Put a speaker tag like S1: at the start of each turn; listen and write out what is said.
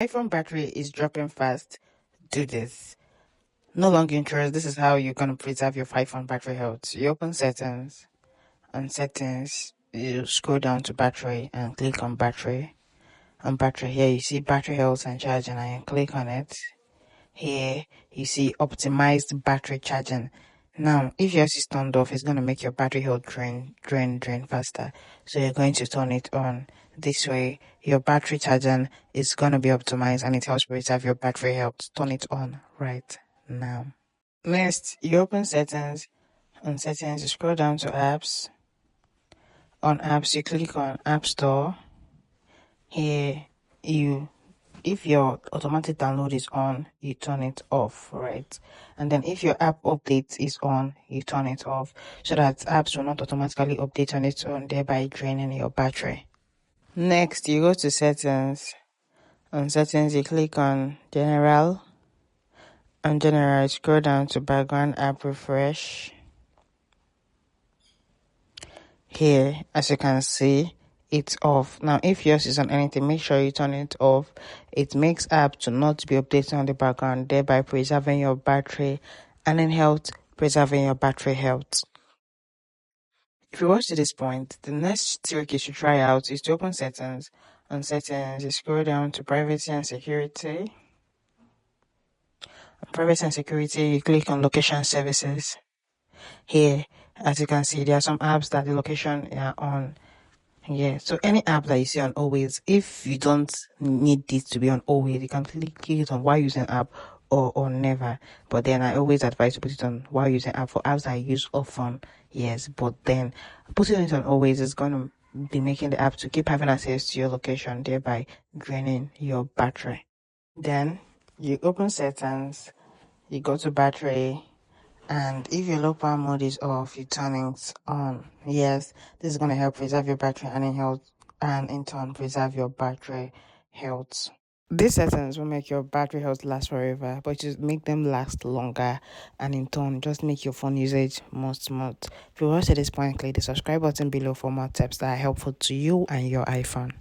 S1: iPhone battery is dropping fast. Do this. No long intros. This is how you're gonna preserve your iPhone battery health. You open settings, and settings, you scroll down to battery and click on battery. On battery here you see battery health and charging and you click on it. Here you see optimized battery charging. Now, if yours is turned off, it's going to make your battery health drain faster. So you're going to turn it on. This way, your battery charging is going to be optimized and it helps preserve your battery health. Turn it on right now. Next, you open settings. On settings, you scroll down to apps. On apps, you click on App Store. Here, if your automatic download is on, you turn it off, right? And then if your app update is on, you turn it off so that apps will not automatically update on its own, thereby draining your battery. Next, you go to settings. On settings, you click on general. On general, scroll down to background app refresh. Here, as you can see, it's off. Now, if yours is on anything, make sure you turn it off. It makes app to not be updating on the background, thereby preserving your battery and in health, preserving your battery health. If you watch to this point, the next trick you should try out is to open settings. On settings, you scroll down to privacy and security. On privacy and security, you click on location services. Here, as you can see, there are some apps that the location are on. Yeah, so any app that you see on always, if you don't need this to be on always, you can click it on while using app or never. But then I always advise to put it on while using app for apps that I use often. Yes, but then putting it on always is going to be making the app to keep having access to your location, thereby draining your battery. Then you open settings, you go to battery, and if your low power mode is off, you turn it on. Yes, this is going to help preserve your battery and in turn preserve your battery health. These settings will make your battery health last forever, but just make them last longer and in turn just make your phone usage more smooth. If you watched at this point, click the subscribe button below for more tips that are helpful to you and your iPhone.